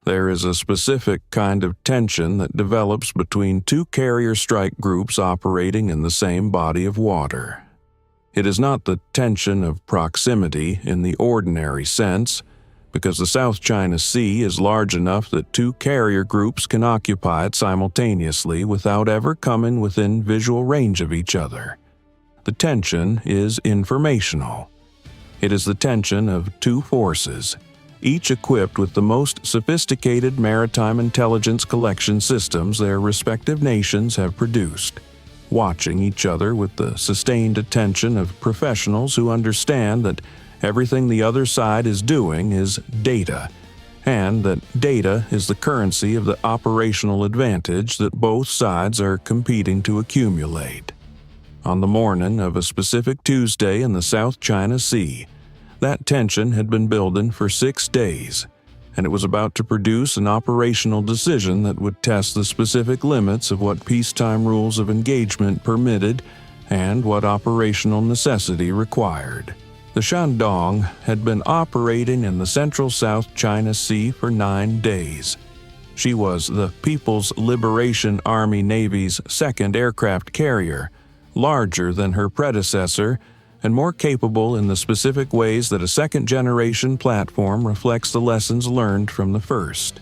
There is a specific kind of tension that develops between two carrier strike groups operating in the same body of water. It is not the tension of proximity in the ordinary sense, because the South China Sea is large enough that two carrier groups can occupy it simultaneously without ever coming within visual range of each other. The tension is informational. It is the tension of two forces, each equipped with the most sophisticated maritime intelligence collection systems their respective nations have produced, watching each other with the sustained attention of professionals who understand that everything the other side is doing is data, and that data is the currency of the operational advantage that both sides are competing to accumulate. On the morning of a specific Tuesday in the South China Sea, that tension had been building for 6 days, and it was about to produce an operational decision that would test the specific limits of what peacetime rules of engagement permitted and what operational necessity required. The Shandong had been operating in the central South China Sea for 9 days. She was the People's Liberation Army Navy's second aircraft carrier, larger than her predecessor, and more capable in the specific ways that a second-generation platform reflects the lessons learned from the first.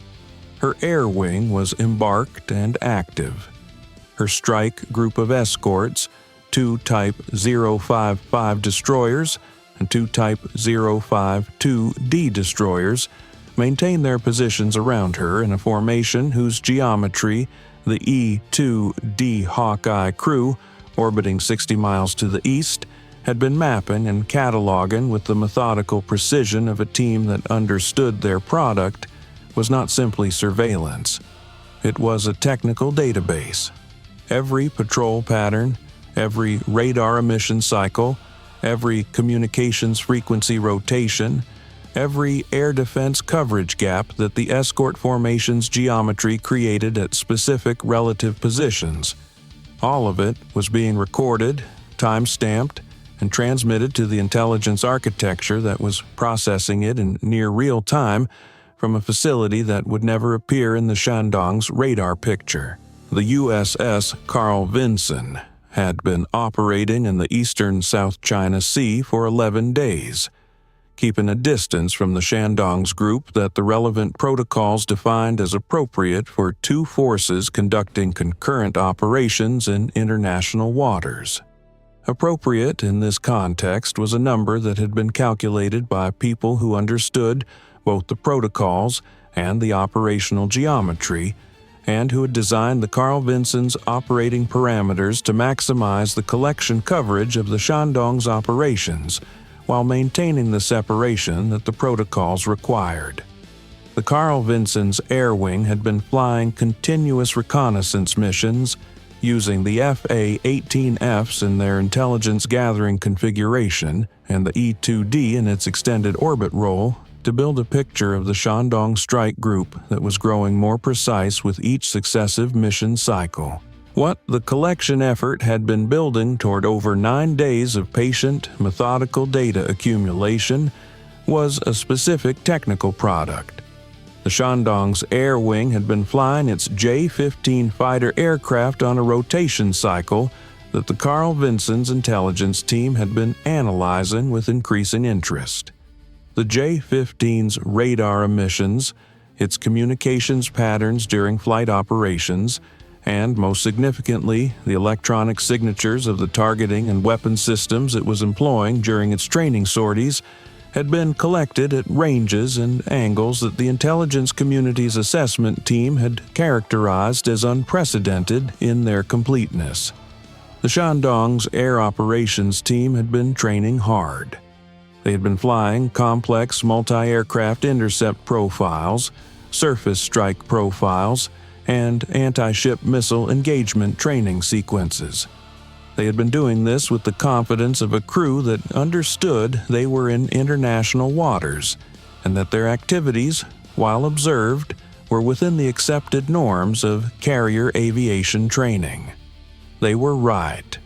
Her air wing was embarked and active. Her strike group of escorts, 2 Type 055 destroyers and 2 Type 052D destroyers, maintained their positions around her in a formation whose geometry the E-2D Hawkeye crew, orbiting 60 miles to the east, had been mapping and cataloging with the methodical precision of a team that understood their product was not simply surveillance. It was a technical database. Every patrol pattern, every radar emission cycle, every communications frequency rotation, every air defense coverage gap that the escort formation's geometry created at specific relative positions. All of it was being recorded, time-stamped, and transmitted to the intelligence architecture that was processing it in near real time from a facility that would never appear in the Shandong's radar picture. The USS Carl Vinson had been operating in the eastern South China Sea for 11 days, keeping a distance from the Shandong's group that the relevant protocols defined as appropriate for two forces conducting concurrent operations in international waters. Appropriate in this context was a number that had been calculated by people who understood both the protocols and the operational geometry, and who had designed the Carl Vinson's operating parameters to maximize the collection coverage of the Shandong's operations, while maintaining the separation that the protocols required. The Carl Vinson's air wing had been flying continuous reconnaissance missions, using the FA-18Fs in their intelligence-gathering configuration and the E-2D in its extended orbit role to build a picture of the Shandong strike group that was growing more precise with each successive mission cycle. What the collection effort had been building toward over 9 days of patient, methodical data accumulation was a specific technical product. The Shandong's air wing had been flying its J-15 fighter aircraft on a rotation cycle that the Carl Vinson's intelligence team had been analyzing with increasing interest. The J-15's radar emissions, its communications patterns during flight operations, and, most significantly, the electronic signatures of the targeting and weapon systems it was employing during its training sorties, had been collected at ranges and angles that the intelligence community's assessment team had characterized as unprecedented in their completeness. The Shandong's air operations team had been training hard. They had been flying complex multi-aircraft intercept profiles, surface strike profiles, and anti-ship missile engagement training sequences. They had been doing this with the confidence of a crew that understood they were in international waters, and that their activities, while observed, were within the accepted norms of carrier aviation training. They were right.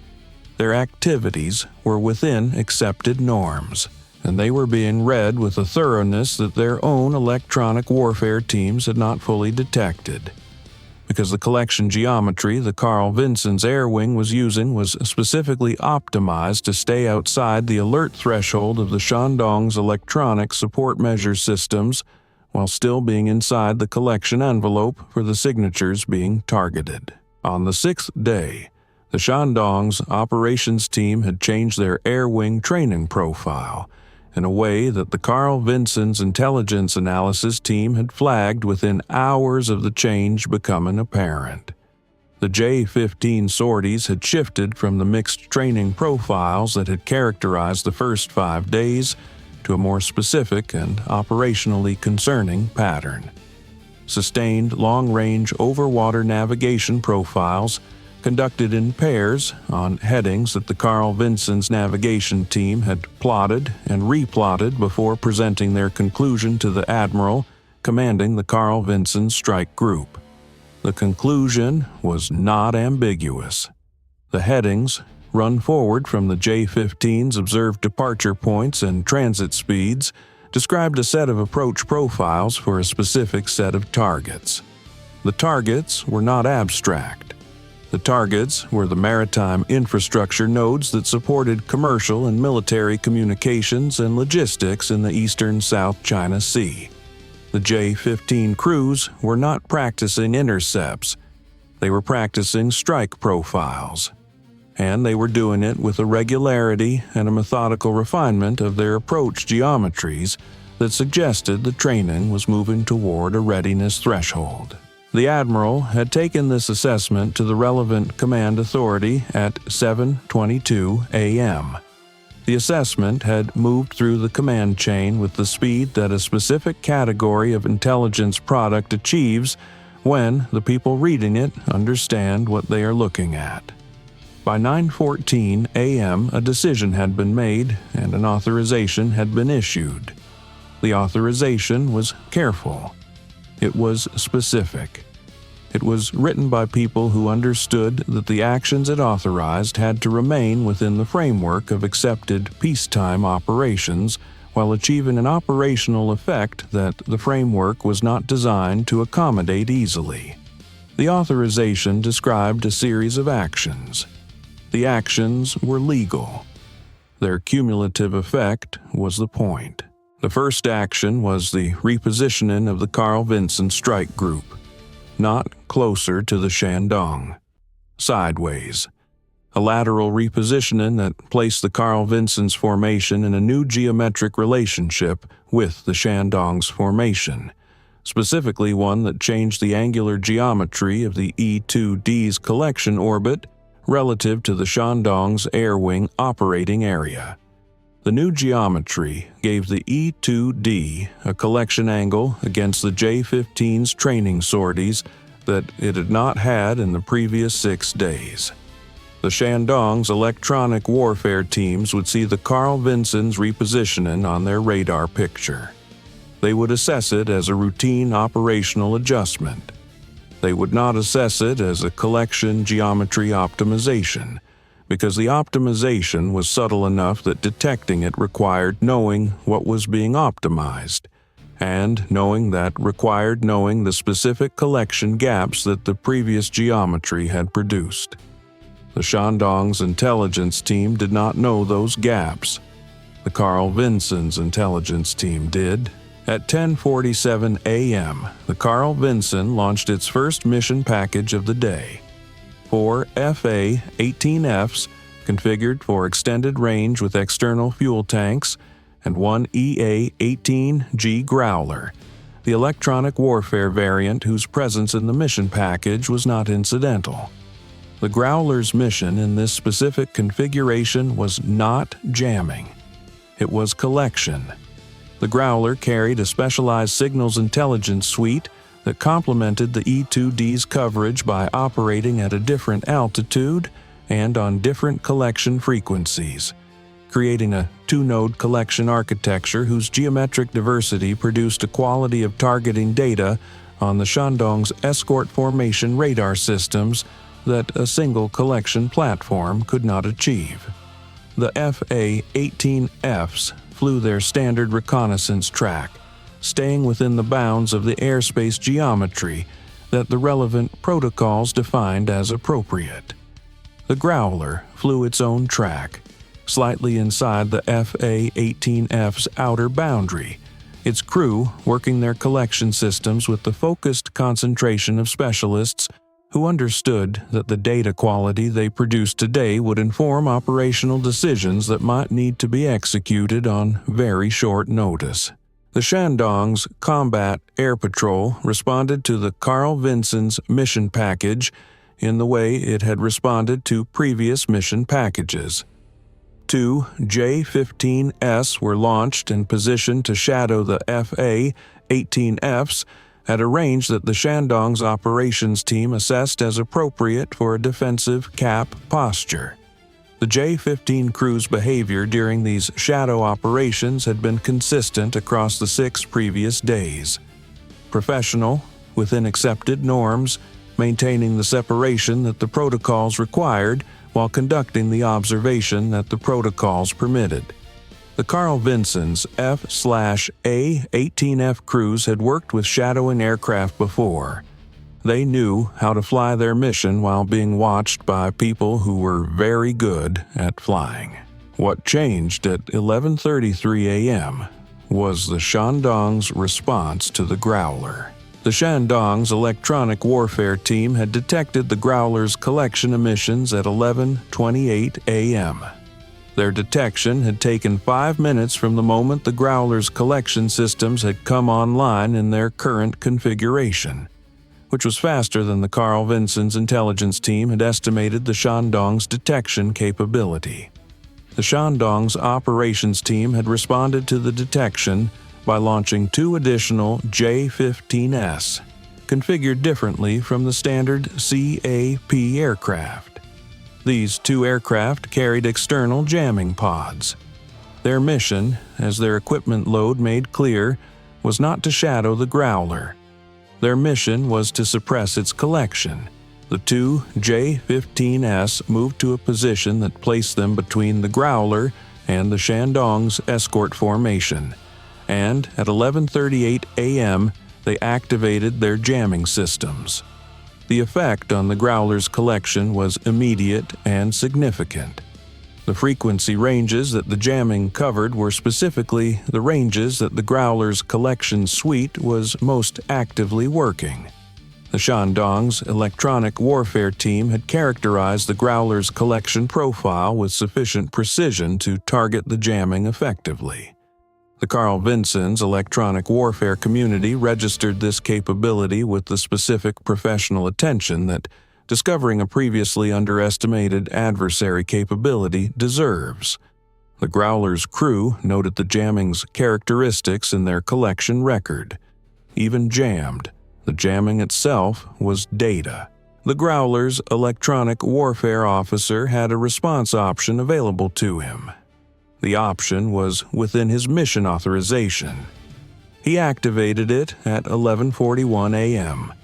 Their activities were within accepted norms. and they were being read with a thoroughness that their own electronic warfare teams had not fully detected. Because the collection geometry the Carl Vinson's air wing was using was specifically optimized to stay outside the alert threshold of the Shandong's electronic support measure systems, while still being inside the collection envelope for the signatures being targeted. On the 6th day, the Shandong's operations team had changed their air wing training profile in a way that the Carl Vinson's intelligence analysis team had flagged within hours of the change becoming apparent. The J-15 sorties had shifted from the mixed training profiles that had characterized the first 5 days to a more specific and operationally concerning pattern. Sustained long-range overwater navigation profiles conducted in pairs on headings that the Carl Vinson's navigation team had plotted and replotted before presenting their conclusion to the admiral commanding the Carl Vinson strike group. The conclusion was not ambiguous. The headings, run forward from the J-15's observed departure points and transit speeds, described a set of approach profiles for a specific set of targets. The targets were not abstract. The targets were the maritime infrastructure nodes that supported commercial and military communications and logistics in the eastern South China Sea. The J-15 crews were not practicing intercepts. They were practicing strike profiles. And they were doing it with a regularity and a methodical refinement of their approach geometries that suggested the training was moving toward a readiness threshold. The Admiral had taken this assessment to the relevant command authority at 7:22 a.m. The assessment had moved through the command chain with the speed that a specific category of intelligence product achieves when the people reading it understand what they are looking at. By 9:14 a.m., a decision had been made and an authorization had been issued. The authorization was careful. It was specific. It was written by people who understood that the actions it authorized had to remain within the framework of accepted peacetime operations while achieving an operational effect that the framework was not designed to accommodate easily. The authorization described a series of actions. The actions were legal. Their cumulative effect was the point. The first action was the repositioning of the Carl Vinson strike group, not closer to the Shandong, sideways. A lateral repositioning that placed the Carl Vinson's formation in a new geometric relationship with the Shandong's formation, specifically one that changed the angular geometry of the E-2D's collection orbit relative to the Shandong's air wing operating area. The new geometry gave the E-2D a collection angle against the J-15's training sorties that it had not had in the previous 6 days. The Shandong's electronic warfare teams would see the Carl Vinson's repositioning on their radar picture. They would assess it as a routine operational adjustment. They would not assess it as a collection geometry optimization, because the optimization was subtle enough that detecting it required knowing what was being optimized, and knowing that required knowing the specific collection gaps that the previous geometry had produced. The Shandong's intelligence team did not know those gaps. The Carl Vinson's intelligence team did. At 10:47 a.m., the Carl Vinson launched its first mission package of the day. 4 FA-18Fs configured for extended range with external fuel tanks, and 1 EA-18G Growler, the electronic warfare variant whose presence in the mission package was not incidental. The Growler's mission in this specific configuration was not jamming. It was collection. The Growler carried a specialized signals intelligence suite that complemented the E-2D's coverage by operating at a different altitude and on different collection frequencies, creating a 2-node collection architecture whose geometric diversity produced a quality of targeting data on the Shandong's escort formation radar systems that a single collection platform could not achieve. The FA-18Fs flew their standard reconnaissance track, staying within the bounds of the airspace geometry that the relevant protocols defined as appropriate. The Growler flew its own track, slightly inside the FA-18F's outer boundary, its crew working their collection systems with the focused concentration of specialists who understood that the data quality they produced today would inform operational decisions that might need to be executed on very short notice. The Shandong's Combat Air Patrol responded to the Carl Vinson's mission package in the way it had responded to previous mission packages. 2 J-15S were launched and positioned to shadow the FA-18Fs at a range that the Shandong's operations team assessed as appropriate for a defensive cap posture. The J-15 crew's behavior during these shadow operations had been consistent across the 6 previous days. Professional, within accepted norms, maintaining the separation that the protocols required while conducting the observation that the protocols permitted. The Carl Vinson's F/A-18F crews had worked with shadowing aircraft before. They knew how to fly their mission while being watched by people who were very good at flying. What changed at 11:33 a.m. was the Shandong's response to the Growler. The Shandong's electronic warfare team had detected the Growler's collection emissions at 11:28 a.m. Their detection had taken 5 minutes from the moment the Growler's collection systems had come online in their current configuration, which was faster than the Carl Vinson's intelligence team had estimated the Shandong's detection capability. The Shandong's operations team had responded to the detection by launching 2 additional J-15S, configured differently from the standard CAP aircraft. These 2 aircraft carried external jamming pods. Their mission, as their equipment load made clear, was not to shadow the Growler. Their mission was to suppress its collection. The 2 J-15S moved to a position that placed them between the Growler and the Shandong's escort formation, and at 11:38 a.m. they activated their jamming systems. The effect on the Growler's collection was immediate and significant. The frequency ranges that the jamming covered were specifically the ranges that the Growler's collection suite was most actively working. The Shandong's electronic warfare team had characterized the Growler's collection profile with sufficient precision to target the jamming effectively. The Carl Vinson's electronic warfare community registered this capability with the specific professional attention that discovering a previously underestimated adversary capability deserves. The Growler's crew noted the jamming's characteristics in their collection record. Even jammed, the jamming itself was data. The Growler's electronic warfare officer had a response option available to him. The option was within his mission authorization. He activated it at 11:41 a.m.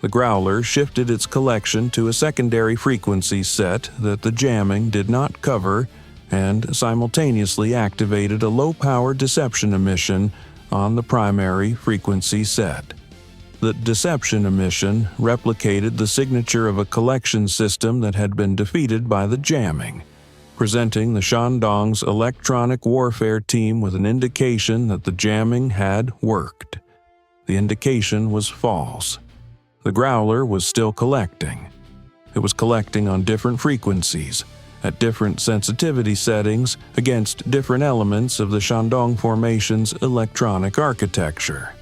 The Growler shifted its collection to a secondary frequency set that the jamming did not cover and simultaneously activated a low-power deception emission on the primary frequency set. The deception emission replicated the signature of a collection system that had been defeated by the jamming, presenting the Shandong's electronic warfare team with an indication that the jamming had worked. The indication was false. The Growler was still collecting. It was collecting on different frequencies, at different sensitivity settings, against different elements of the Shandong formation's electronic architecture.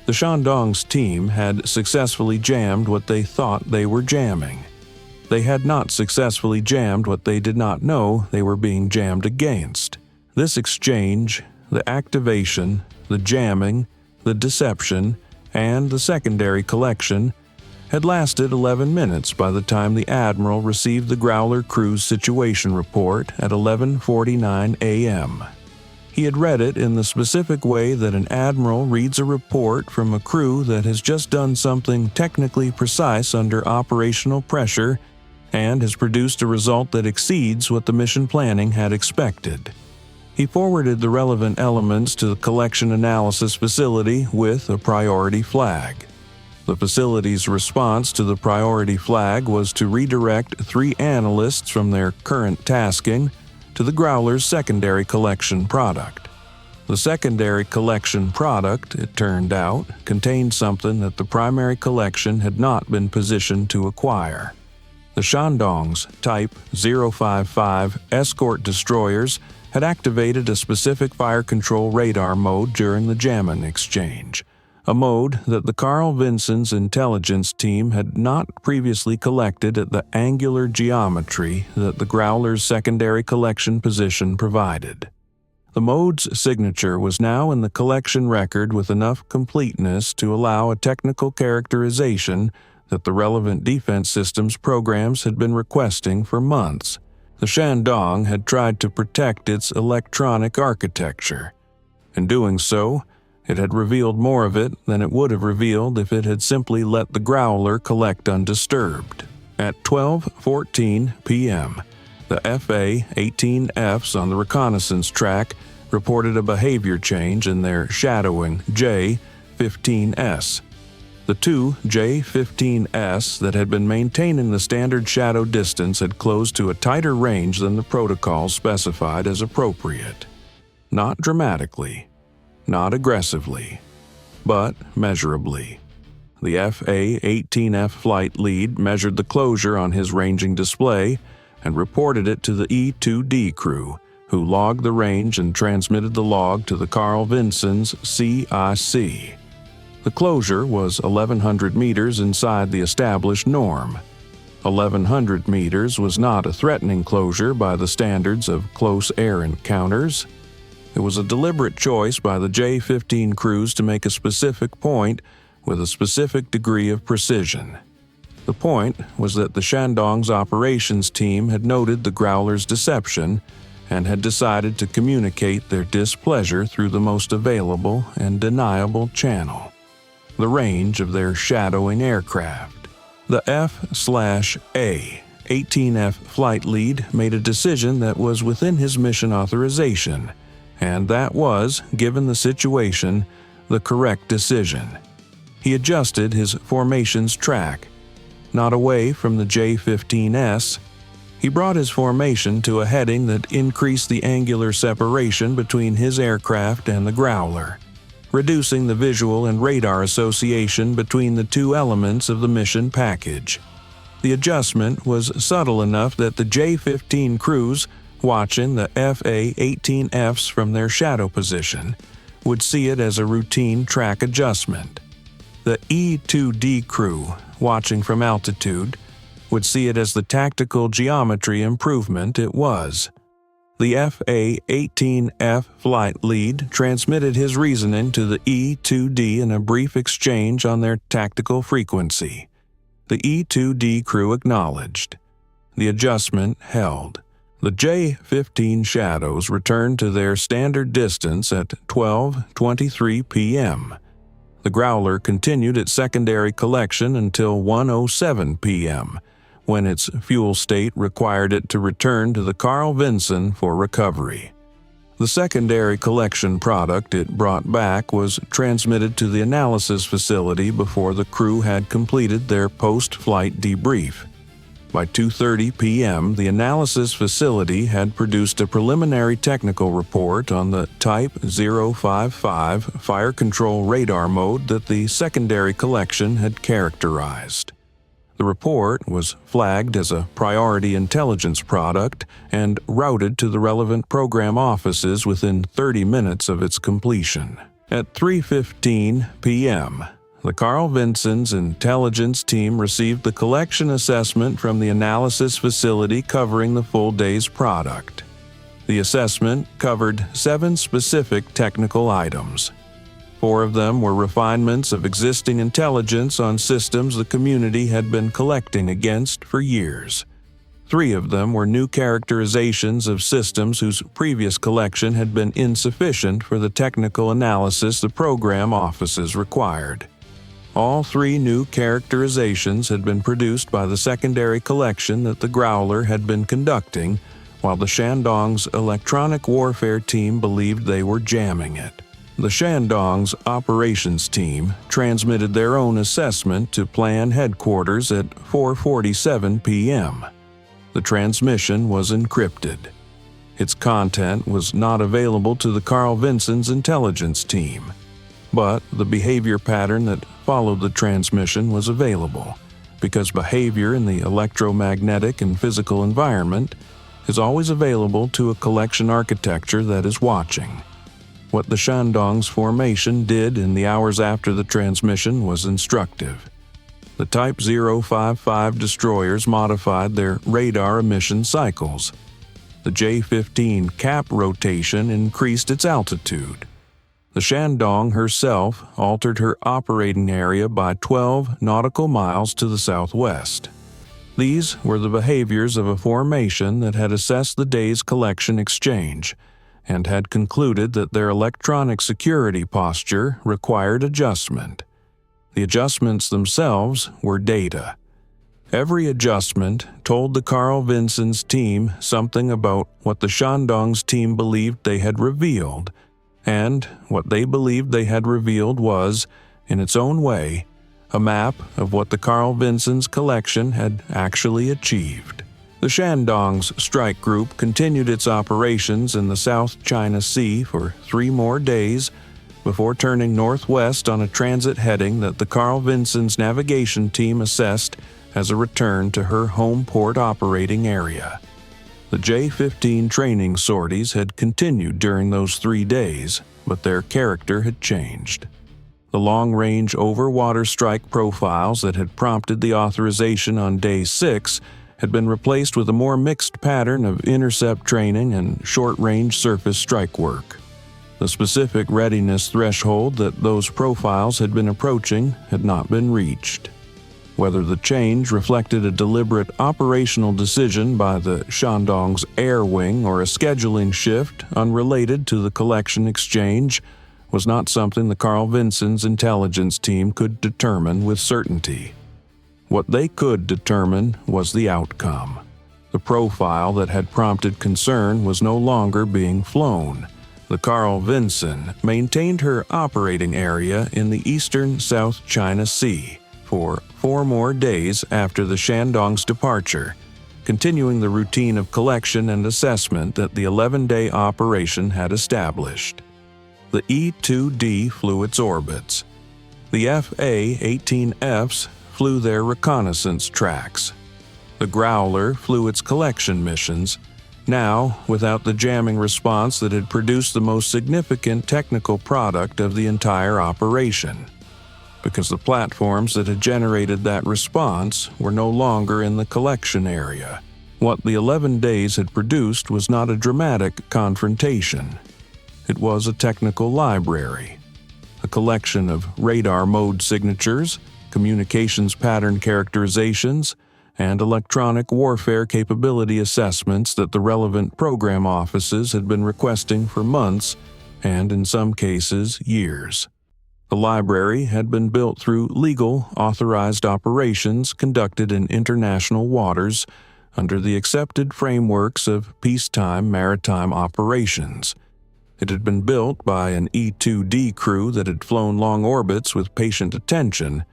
The Shandong's team had successfully jammed what they thought they were jamming. They had not successfully jammed what they did not know they were being jammed against. This exchange, the activation, the jamming, the deception, and the secondary collection had lasted 11 minutes by the time the Admiral received the Growler crew's situation report at 11:49 a.m. He had read it in the specific way that an admiral reads a report from a crew that has just done something technically precise under operational pressure and has produced a result that exceeds what the mission planning had expected. He forwarded the relevant elements to the collection analysis facility with a priority flag. The facility's response to the priority flag was to redirect 3 analysts from their current tasking to the Growler's secondary collection product. The secondary collection product, it turned out, contained something that the primary collection had not been positioned to acquire. The Shandong's Type 055 escort destroyers had activated a specific fire control radar mode during the jamming exchange, a mode that the Carl Vinson's intelligence team had not previously collected at the angular geometry that the Growler's secondary collection position provided. The mode's signature was now in the collection record with enough completeness to allow a technical characterization that the relevant defense systems programs had been requesting for months. The Shandong had tried to protect its electronic architecture. In doing so, it had revealed more of it than it would have revealed if it had simply let the Growler collect undisturbed. At 12:14 p.m., the FA-18Fs on the reconnaissance track reported a behavior change in their shadowing J-15S. The 2 J-15S that had been maintaining the standard shadow distance had closed to a tighter range than the protocol specified as appropriate. Not dramatically, not aggressively, but measurably. The FA-18F flight lead measured the closure on his ranging display and reported it to the E-2D crew, who logged the range and transmitted the log to the Carl Vinson's CIC. The closure was 1,100 meters inside the established norm. 1,100 meters was not a threatening closure by the standards of close air encounters. It was a deliberate choice by the J-15 crews to make a specific point with a specific degree of precision. The point was that the Shandong's operations team had noted the Growler's deception and had decided to communicate their displeasure through the most available and deniable channel: the range of their shadowing aircraft. The F/A-18F flight lead made a decision that was within his mission authorization, and that was, given the situation, the correct decision. He adjusted his formation's track, not away from the J-15S. He brought his formation to a heading that increased the angular separation between his aircraft and the Growler, reducing the visual and radar association between the 2 elements of the mission package. The adjustment was subtle enough that the J-15 crews, watching the FA-18Fs from their shadow position, would see it as a routine track adjustment. The E-2D crew, watching from altitude, would see it as the tactical geometry improvement it was. The FA-18F flight lead transmitted his reasoning to the E-2D in a brief exchange on their tactical frequency. The E-2D crew acknowledged. The adjustment held. The J-15 shadows returned to their standard distance at 12:23 p.m. The Growler continued its secondary collection until 1:07 p.m., when its fuel state required it to return to the Carl Vinson for recovery. The secondary collection product it brought back was transmitted to the analysis facility before the crew had completed their post-flight debrief. By 2:30 p.m., the analysis facility had produced a preliminary technical report on the Type 055 fire control radar mode that the secondary collection had characterized. The report was flagged as a priority intelligence product and routed to the relevant program offices within 30 minutes of its completion. At 3:15 p.m., the Carl Vinson's intelligence team received the collection assessment from the analysis facility covering the full day's product. The assessment covered 7 specific technical items. 4 of them were refinements of existing intelligence on systems the community had been collecting against for years. 3 of them were new characterizations of systems whose previous collection had been insufficient for the technical analysis the program offices required. All 3 new characterizations had been produced by the secondary collection that the Growler had been conducting, while the Shandong's electronic warfare team believed they were jamming it. The Shandong's operations team transmitted their own assessment to Plan Headquarters at 4:47 p.m. The transmission was encrypted. Its content was not available to the Carl Vinson's intelligence team, but the behavior pattern that followed the transmission was available, because behavior in the electromagnetic and physical environment is always available to a collection architecture that is watching. What the Shandong's formation did in the hours after the transmission was instructive. The Type 055 destroyers modified their radar emission cycles. The J-15 cap rotation increased its altitude. The Shandong herself altered her operating area by 12 nautical miles to the southwest. These were the behaviors of a formation that had assessed the day's collection exchange and had concluded that their electronic security posture required adjustment. The adjustments themselves were data. Every adjustment told the Carl Vinson's team something about what the Shandong's team believed they had revealed, and what they believed they had revealed was, in its own way, a map of what the Carl Vinson's collection had actually achieved. The Shandong's strike group continued its operations in the South China Sea for 3 more days before turning northwest on a transit heading that the Carl Vinson's navigation team assessed as a return to her home port operating area. The J-15 training sorties had continued during those 3 days, but their character had changed. The long-range over-water strike profiles that had prompted the authorization on Day 6 had been replaced with a more mixed pattern of intercept training and short-range surface strike work. The specific readiness threshold that those profiles had been approaching had not been reached. Whether the change reflected a deliberate operational decision by the Shandong's air wing or a scheduling shift unrelated to the collection exchange was not something the Carl Vinson's intelligence team could determine with certainty. What they could determine was the outcome. The profile that had prompted concern was no longer being flown. The Carl Vinson maintained her operating area in the eastern South China Sea for 4 more days after the Shandong's departure, continuing the routine of collection and assessment that the 11-day operation had established. The E-2D flew its orbits. The FA-18Fs flew their reconnaissance tracks. The Growler flew its collection missions, now without the jamming response that had produced the most significant technical product of the entire operation, because the platforms that had generated that response were no longer in the collection area. What the 11 days had produced was not a dramatic confrontation. It was a technical library, a collection of radar mode signatures, communications pattern characterizations, and electronic warfare capability assessments that the relevant program offices had been requesting for months and, in some cases, years. The library had been built through legal, authorized operations conducted in international waters under the accepted frameworks of peacetime maritime operations. It had been built by an E-2D crew that had flown long orbits with patient attention,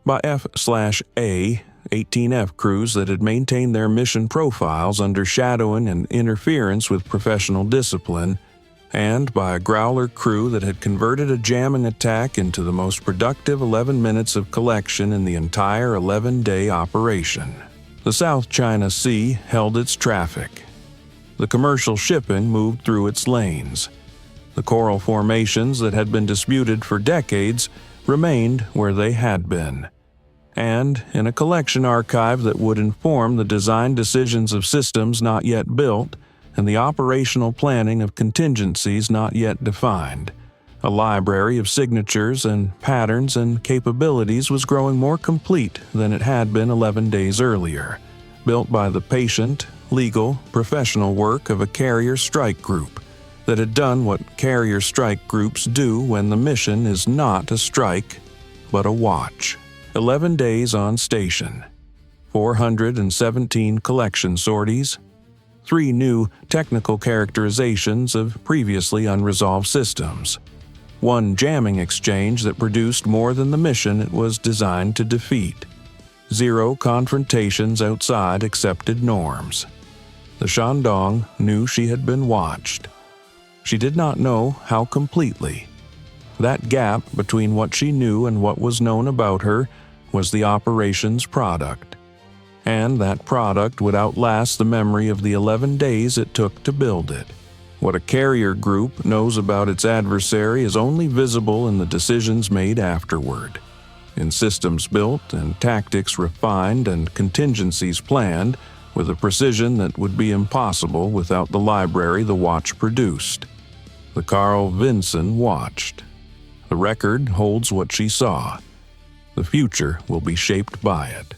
by F/A 18F crews that had maintained their mission profiles under shadowing and interference with professional discipline, and by a Growler crew that had converted a jamming attack into the most productive 11 minutes of collection in the entire 11-day operation. The South China Sea held its traffic. The commercial shipping moved through its lanes. The coral formations that had been disputed for decades remained where they had been. And in a collection archive that would inform the design decisions of systems not yet built and the operational planning of contingencies not yet defined, a library of signatures and patterns and capabilities was growing more complete than it had been 11 days earlier, built by the patient, legal, professional work of a carrier strike group that had done what carrier strike groups do when the mission is not a strike, but a watch. 11 days on station, 417 collection sorties, 3 new technical characterizations of previously unresolved systems, 1 jamming exchange that produced more than the mission it was designed to defeat, 0 confrontations outside accepted norms. The Shandong knew she had been watched. She did not know how completely. That gap between what she knew and what was known about her was the operation's product. And that product would outlast the memory of the 11 days it took to build it. What a carrier group knows about its adversary is only visible in the decisions made afterward. In systems built and tactics refined and contingencies planned with a precision that would be impossible without the library the watch produced. The Carl Vinson watched. The record holds what she saw. The future will be shaped by it.